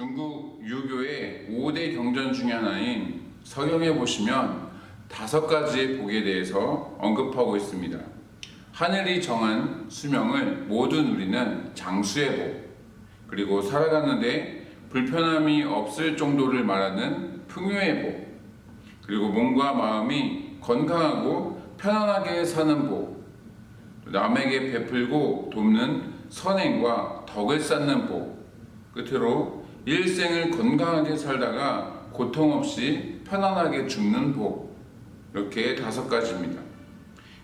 중국 유교의 5대 경전 중에 하나인 서경에 보시면 5가지의 복에 대해서 언급하고 있습니다. 하늘이 정한 수명을 모두 누리는 장수의 복, 그리고 살아가는데 불편함이 없을 정도를 말하는 풍요의 복, 그리고 몸과 마음이 건강하고 편안하게 사는 복, 남에게 베풀고 돕는 선행과 덕을 쌓는 복, 끝으로 일생을 건강하게 살다가 고통 없이 편안하게 죽는 복, 이렇게 5가지입니다.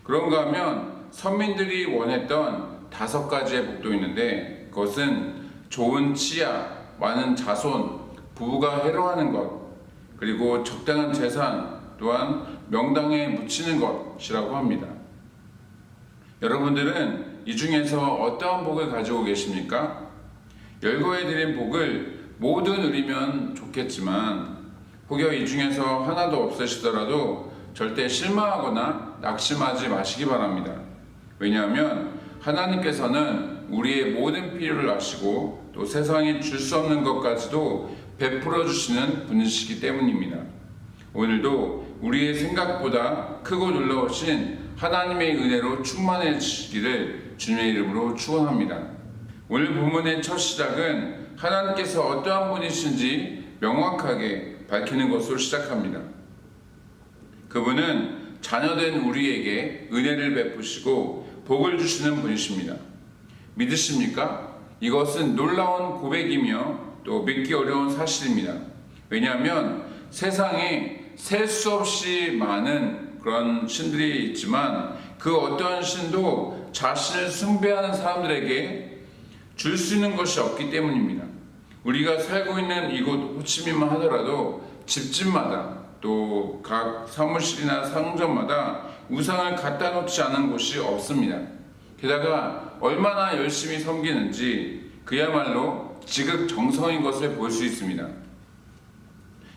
그런가 하면 선민들이 원했던 5가지의 복도 있는데, 그것은 좋은 치아, 많은 자손, 부부가 해로하는 것, 그리고 적당한 재산, 또한 명당에 묻히는 것이라고 합니다. 여러분들은 이 중에서 어떠한 복을 가지고 계십니까? 열거해드린 복을 모두 누리면 좋겠지만, 혹여 이 중에서 하나도 없으시더라도 절대 실망하거나 낙심하지 마시기 바랍니다. 왜냐하면 하나님께서는 우리의 모든 필요를 아시고 또 세상이 줄 수 없는 것까지도 베풀어 주시는 분이시기 때문입니다. 오늘도 우리의 생각보다 크고 놀라우신 하나님의 은혜로 충만해지기를 주님의 이름으로 축원합니다. 오늘 본문의 첫 시작은 하나님께서 어떠한 분이신지 명확하게 밝히는 것으로 시작합니다. 그분은 자녀된 우리에게 은혜를 베푸시고 복을 주시는 분이십니다. 믿으십니까? 이것은 놀라운 고백이며 또 믿기 어려운 사실입니다. 왜냐하면 세상에 셀 수 없이 많은 그런 신들이 있지만 그 어떠한 신도 자신을 숭배하는 사람들에게 줄 수 있는 것이 없기 때문입니다. 우리가 살고 있는 이곳 호치민만 하더라도 집집마다 또 각 사무실이나 상점마다 우상을 갖다 놓지 않은 곳이 없습니다. 게다가 얼마나 열심히 섬기는지 그야말로 지극정성인 것을 볼 수 있습니다.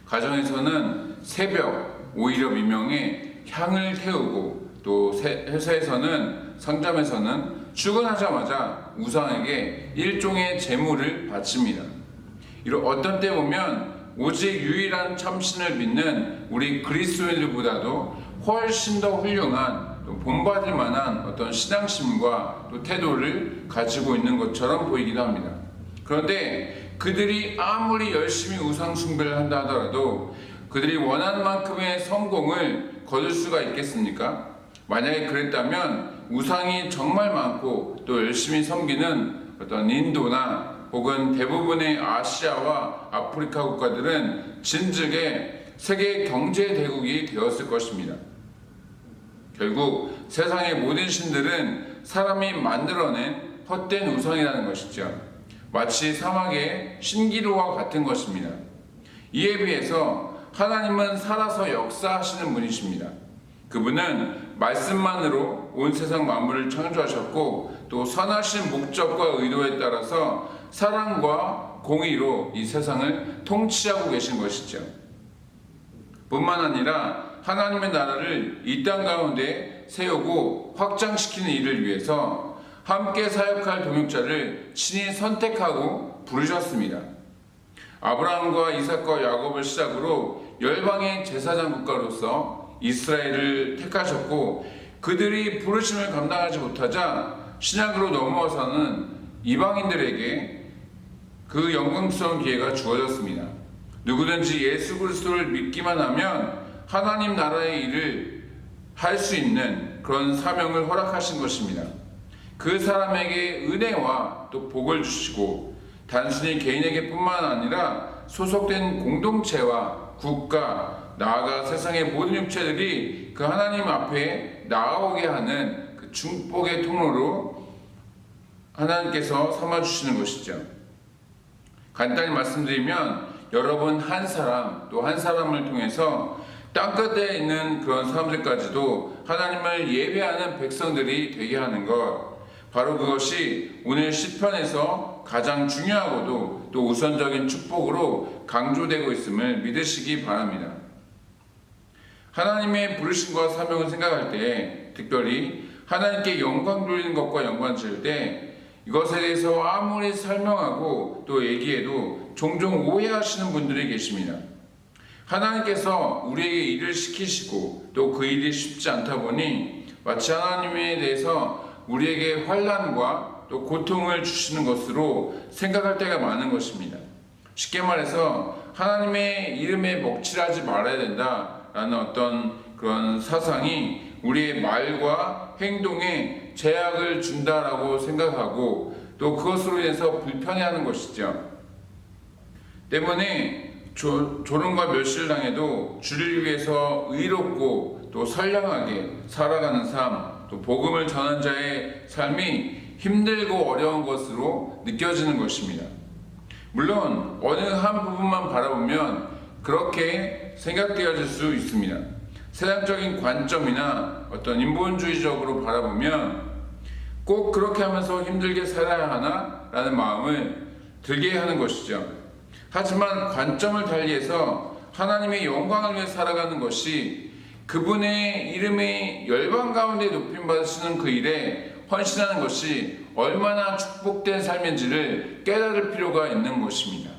가정에서는 새벽, 오히려 미명에 향을 태우고, 또 회사에서는, 상점에서는 출근하자마자 우상에게 일종의 제물을 바칩니다. 이런 어떤 때 보면 오직 유일한 참신을 믿는 우리 그리스도인들보다도 훨씬 더 훌륭한, 또 본받을 만한 어떤 신앙심과 또 태도를 가지고 있는 것처럼 보이기도 합니다. 그런데 그들이 아무리 열심히 우상 숭배를 한다 하더라도 그들이 원하는 만큼의 성공을 거둘 수가 있겠습니까? 만약에 그랬다면 우상이 정말 많고 또 열심히 섬기는 어떤 인도나 혹은 대부분의 아시아와 아프리카 국가들은 진즉에 세계 경제 대국이 되었을 것입니다. 결국 세상의 모든 신들은 사람이 만들어낸 헛된 우상이라는 것이죠. 마치 사막의 신기루와 같은 것입니다. 이에 비해서 하나님은 살아서 역사하시는 분이십니다. 그분은 말씀만으로 온 세상 만물을 창조하셨고, 또 선하신 목적과 의도에 따라서 사랑과 공의로 이 세상을 통치하고 계신 것이죠. 뿐만 아니라 하나님의 나라를 이 땅 가운데 세우고 확장시키는 일을 위해서 함께 사역할 동역자를 친히 선택하고 부르셨습니다. 아브라함과 이삭과 야곱을 시작으로 열방의 제사장 국가로서 이스라엘을 택하셨고, 그들이 부르심을 감당하지 못하자 신약으로 넘어와서는 이방인들에게 그 영광스러운 기회가 주어졌습니다. 누구든지 예수 그리스도를 믿기만 하면 하나님 나라의 일을 할 수 있는 그런 사명을 허락하신 것입니다. 그 사람에게 은혜와 또 복을 주시고, 단순히 개인에게 뿐만 아니라 소속된 공동체와 국가, 나아가 세상의 모든 육체들이 그 하나님 앞에 나아오게 하는 그 축복의 통로로 하나님께서 삼아주시는 것이죠. 간단히 말씀드리면 여러분 한 사람 또 한 사람을 통해서 땅끝에 있는 그런 사람들까지도 하나님을 예배하는 백성들이 되게 하는 것, 바로 그것이 오늘 시편에서 가장 중요하고도 또 우선적인 축복으로 강조되고 있음을 믿으시기 바랍니다. 하나님의 부르심과 사명을 생각할 때, 특별히 하나님께 영광 돌리는 것과 연관 지을 때 이것에 대해서 아무리 설명하고 또 얘기해도 종종 오해하시는 분들이 계십니다. 하나님께서 우리에게 일을 시키시고 또 그 일이 쉽지 않다 보니 마치 하나님에 대해서 우리에게 환난과 또 고통을 주시는 것으로 생각할 때가 많은 것입니다. 쉽게 말해서 하나님의 이름에 먹칠하지 말아야 된다라는 어떤 그런 사상이 우리의 말과 행동에 제약을 준다라고 생각하고 또 그것으로 인해서 불편해하는 것이죠. 때문에 조롱과 멸시를 당해도 주를 위해서 의롭고 또 선량하게 살아가는 삶, 또 복음을 전한 자의 삶이 힘들고 어려운 것으로 느껴지는 것입니다. 물론 어느 한 부분만 바라보면 그렇게 생각되어질 수 있습니다. 세상적인 관점이나 어떤 인본주의적으로 바라보면 꼭 그렇게 하면서 힘들게 살아야 하나? 라는 마음을 들게 하는 것이죠. 하지만 관점을 달리해서 하나님의 영광을 위해 살아가는 것이 그분의 이름의 열방 가운데 높임 받으시는 그 일에 헌신하는 것이 얼마나 축복된 삶인지를 깨달을 필요가 있는 것입니다.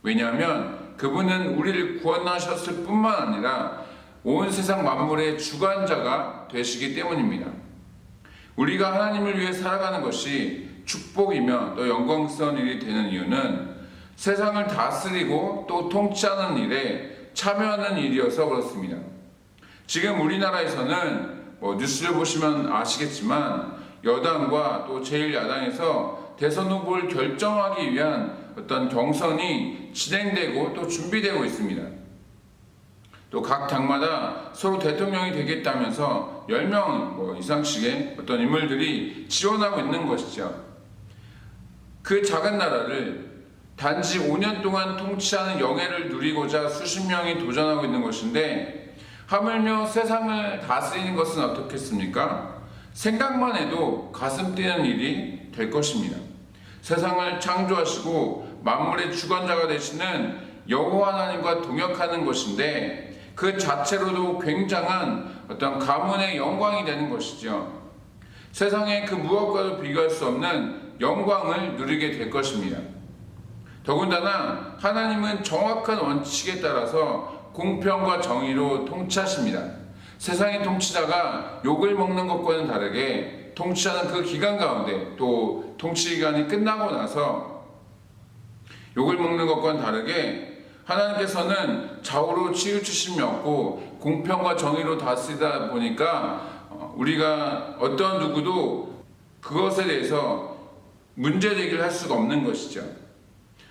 왜냐하면 그분은 우리를 구원하셨을 뿐만 아니라 온 세상 만물의 주관자가 되시기 때문입니다. 우리가 하나님을 위해 살아가는 것이 축복이며 또 영광스러운 일이 되는 이유는 세상을 다스리고 또 통치하는 일에 참여하는 일이어서 그렇습니다. 지금 우리나라에서는 뉴스를 보시면 아시겠지만 여당과 또 제1야당에서 대선 후보를 결정하기 위한 어떤 경선이 진행되고 또 준비되고 있습니다. 또 각 당마다 서로 대통령이 되겠다면서 10명 이상씩의 어떤 인물들이 지원하고 있는 것이죠. 그 작은 나라를 단지 5년 동안 통치하는 영예를 누리고자 수십 명이 도전하고 있는 것인데 하물며 세상을 다스리는 것은 어떻겠습니까? 생각만 해도 가슴 뛰는 일이 될 것입니다. 세상을 창조하시고 만물의 주관자가 되시는 여호와 하나님과 동역하는 것인데 그 자체로도 굉장한 어떤 가문의 영광이 되는 것이죠. 세상의 그 무엇과도 비교할 수 없는 영광을 누리게 될 것입니다. 더군다나 하나님은 정확한 원칙에 따라서 공평과 정의로 통치하십니다. 세상의 통치자가 욕을 먹는 것과는 다르게 통치하는 그 기간 가운데 또 통치 기간이 끝나고 나서 욕을 먹는 것과는 다르게 하나님께서는 좌우로 치우치심이 없고 공평과 정의로 다스리다 보니까 우리가 어떤 누구도 그것에 대해서 문제제기를 할 수가 없는 것이죠.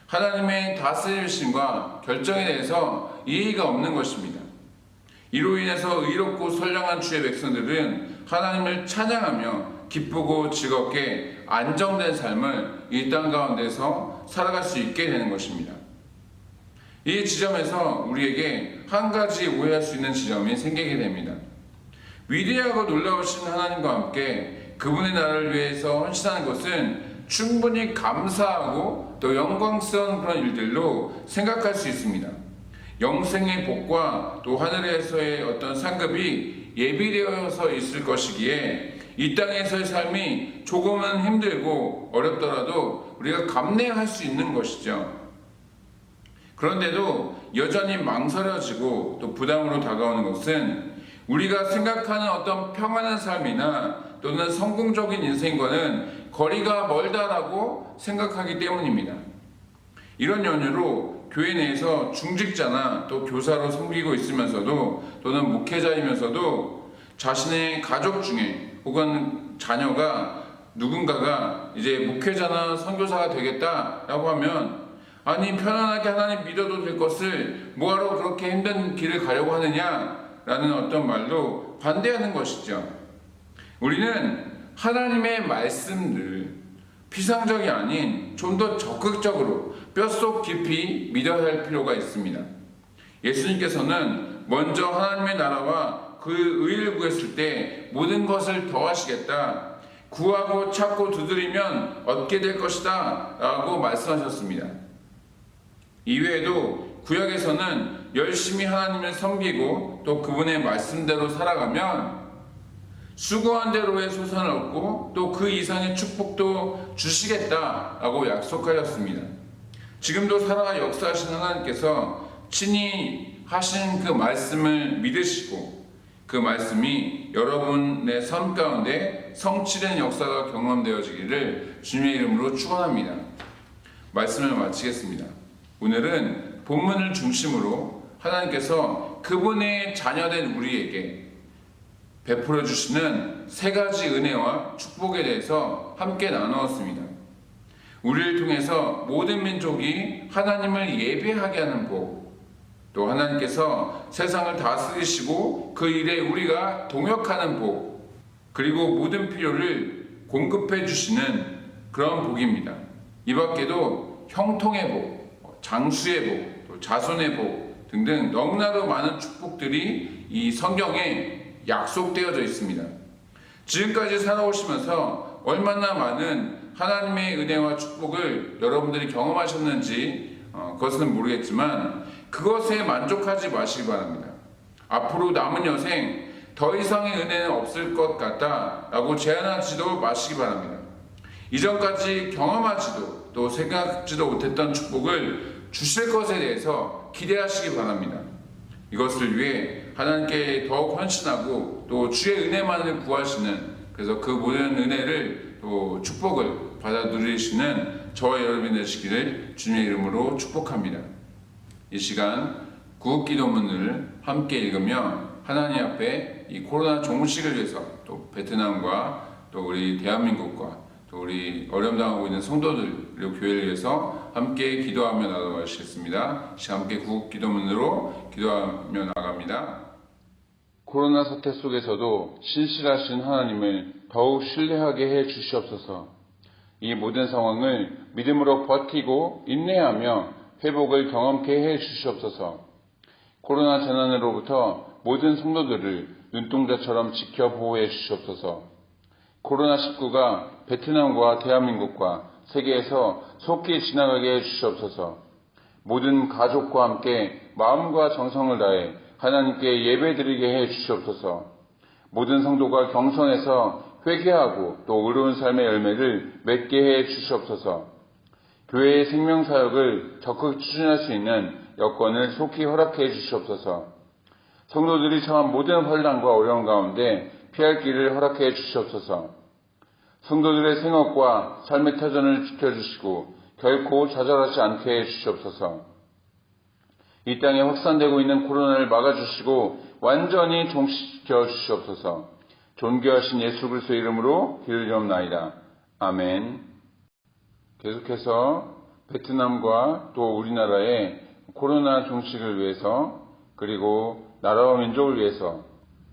하나님의 다스리심과 결정에 대해서 이의가 없는 것입니다. 이로 인해서 의롭고 선량한 주의 백성들은 하나님을 찬양하며 기쁘고 즐겁게 안정된 삶을 이 땅 가운데서 살아갈 수 있게 되는 것입니다. 이 지점에서 우리에게 한 가지 오해할 수 있는 지점이 생기게 됩니다. 위대하고 놀라우신 하나님과 함께 그분의 나라를 위해서 헌신하는 것은 충분히 감사하고 또 영광스러운 그런 일들로 생각할 수 있습니다. 영생의 복과 또 하늘에서의 어떤 상급이 예비되어서 있을 것이기에 이 땅에서의 삶이 조금은 힘들고 어렵더라도 우리가 감내할 수 있는 것이죠. 그런데도 여전히 망설여지고 또 부담으로 다가오는 것은 우리가 생각하는 어떤 평안한 삶이나 또는 성공적인 인생과는 거리가 멀다라고 생각하기 때문입니다. 이런 연유로 교회 내에서 중직자나 또 교사로 섬기고 있으면서도 또는 목회자이면서도 자신의 가족 중에 혹은 자녀가 누군가가 이제 목회자나 선교사가 되겠다라고 하면 아니 편안하게 하나님 믿어도 될 것을 뭐하러 그렇게 힘든 길을 가려고 하느냐라는 어떤 말로 반대하는 것이죠. 우리는 하나님의 말씀을 피상적이 아닌 좀 더 적극적으로 뼛속 깊이 믿어야 할 필요가 있습니다. 예수님께서는 먼저 하나님의 나라와 그 의를 구했을 때 모든 것을 더하시겠다. 구하고 찾고 두드리면 얻게 될 것이다 라고 말씀하셨습니다. 이외에도 구약에서는 열심히 하나님을 섬기고 또 그분의 말씀대로 살아가면 수고한 대로의 소산을 얻고 또 그 이상의 축복도 주시겠다라고 약속하셨습니다. 지금도 살아 역사하시는 하나님께서 친히 하신 그 말씀을 믿으시고 그 말씀이 여러분의 삶 가운데 성취된 역사가 경험되어지기를 주님의 이름으로 축원합니다. 말씀을 마치겠습니다. 오늘은 본문을 중심으로 하나님께서 그분의 자녀된 우리에게 베풀어 주시는 세 가지 은혜와 축복에 대해서 함께 나누었습니다. 우리를 통해서 모든 민족이 하나님을 예배하게 하는 복, 또 하나님께서 세상을 다스리시고 그 일에 우리가 동역하는 복, 그리고 모든 필요를 공급해 주시는 그런 복입니다. 이 밖에도 형통의 복, 장수의 복, 또 자손의 복 등등 너무나도 많은 축복들이 이 성경에 약속되어져 있습니다. 지금까지 살아오시면서 얼마나 많은 하나님의 은혜와 축복을 여러분들이 경험하셨는지 그것은 모르겠지만 그것에 만족하지 마시기 바랍니다. 앞으로 남은 여생 더 이상의 은혜는 없을 것 같다 라고 제안하지도 마시기 바랍니다. 이전까지 경험하지도 또 생각지도 못했던 축복을 주실 것에 대해서 기대하시기 바랍니다. 이것을 위해 하나님께 더욱 헌신하고 또 주의 은혜만을 구하시는, 그래서 그 모든 은혜를 또 축복을 받아 누리시는 저와 여러분이 되시기를 주님의 이름으로 축복합니다. 이 시간 구국기도문을 함께 읽으며 하나님 앞에 이 코로나 종식을 위해서 또 베트남과 또 우리 대한민국과 또 우리 어려움 당하고 있는 성도들 그리고 교회를 위해서 함께 기도하며 나아가시겠습니다. 함께 구국기도문으로 기도하며 나갑니다. 코로나 사태 속에서도 신실하신 하나님을 더욱 신뢰하게 해 주시옵소서. 이 모든 상황을 믿음으로 버티고 인내하며 회복을 경험케 해 주시옵소서. 코로나 재난으로부터 모든 성도들을 눈동자처럼 지켜 보호해 주시옵소서. 코로나19가 베트남과 대한민국과 세계에서 속히 지나가게 해 주시옵소서. 모든 가족과 함께 마음과 정성을 다해 하나님께 예배드리게 해 주시옵소서. 모든 성도가 경선에서 회개하고 또 의로운 삶의 열매를 맺게 해 주시옵소서. 교회의 생명사역을 적극 추진할 수 있는 여건을 속히 허락해 주시옵소서. 성도들이 처한 모든 환난과 어려움 가운데 피할 길을 허락해 주시옵소서. 성도들의 생업과 삶의 터전을 지켜주시고 결코 좌절하지 않게 해 주시옵소서. 이 땅에 확산되고 있는 코로나를 막아주시고 완전히 종식시켜 주시옵소서. 존귀하신 예수 그리스도의 이름으로 기도드리옵나이다. 아멘. 계속해서 베트남과 또 우리나라의 코로나 종식을 위해서 그리고 나라와 민족을 위해서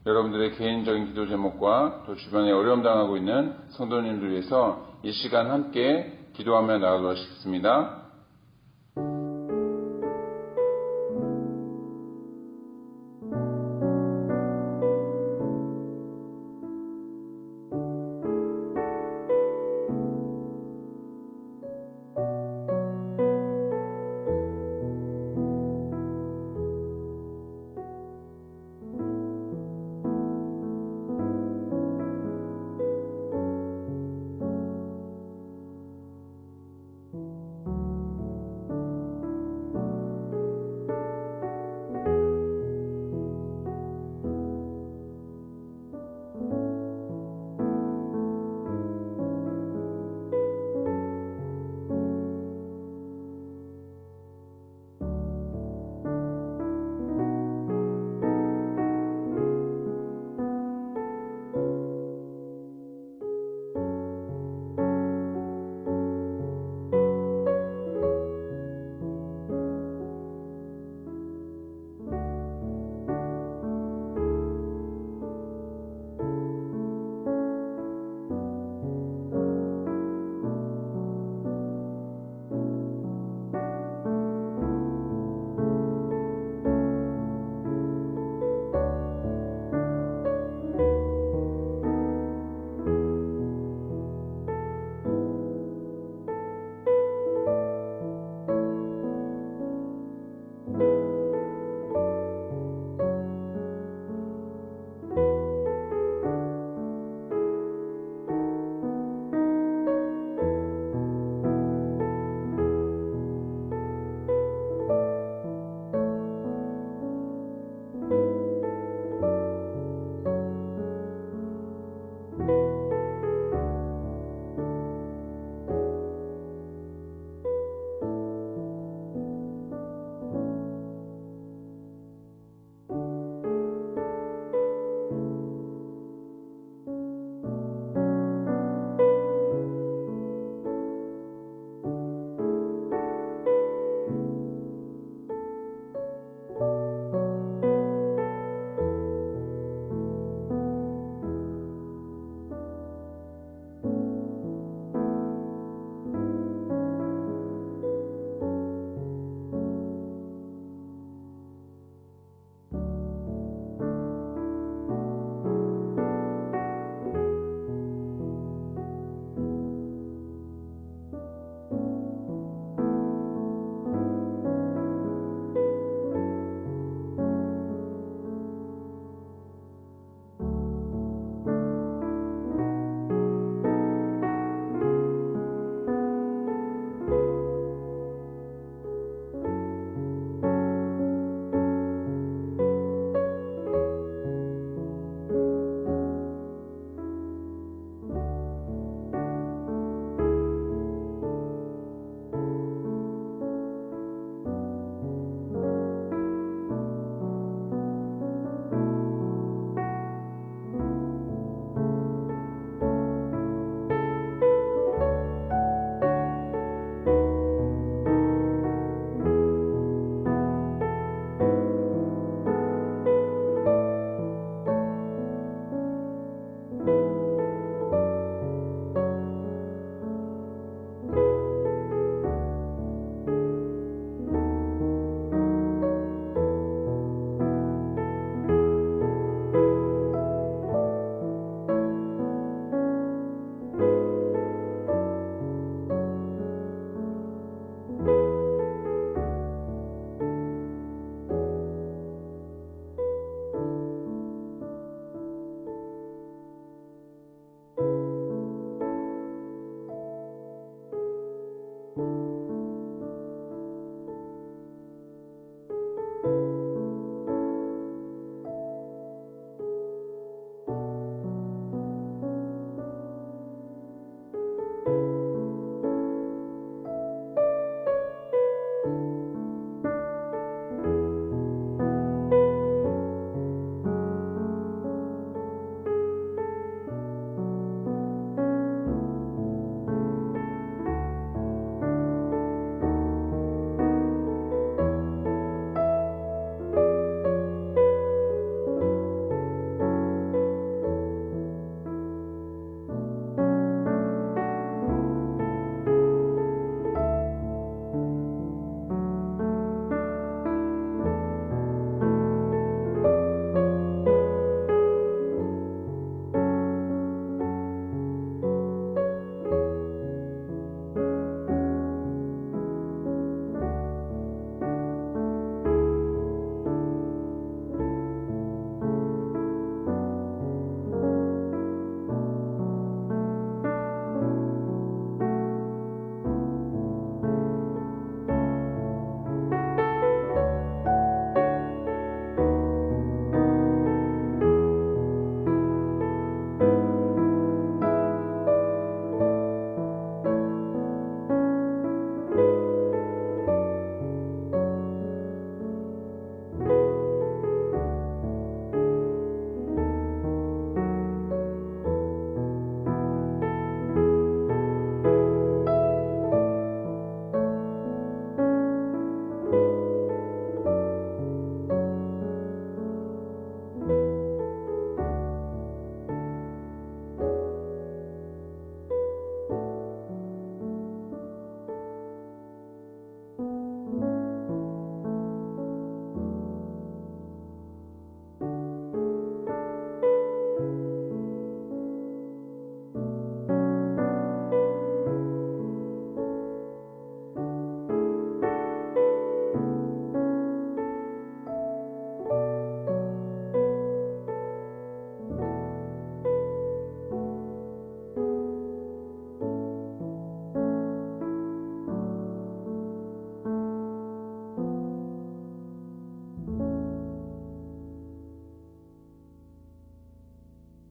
여러분들의 개인적인 기도 제목과 또 주변에 어려움 당하고 있는 성도님들 위해서 이 시간 함께 기도하며 나아가시겠습니다.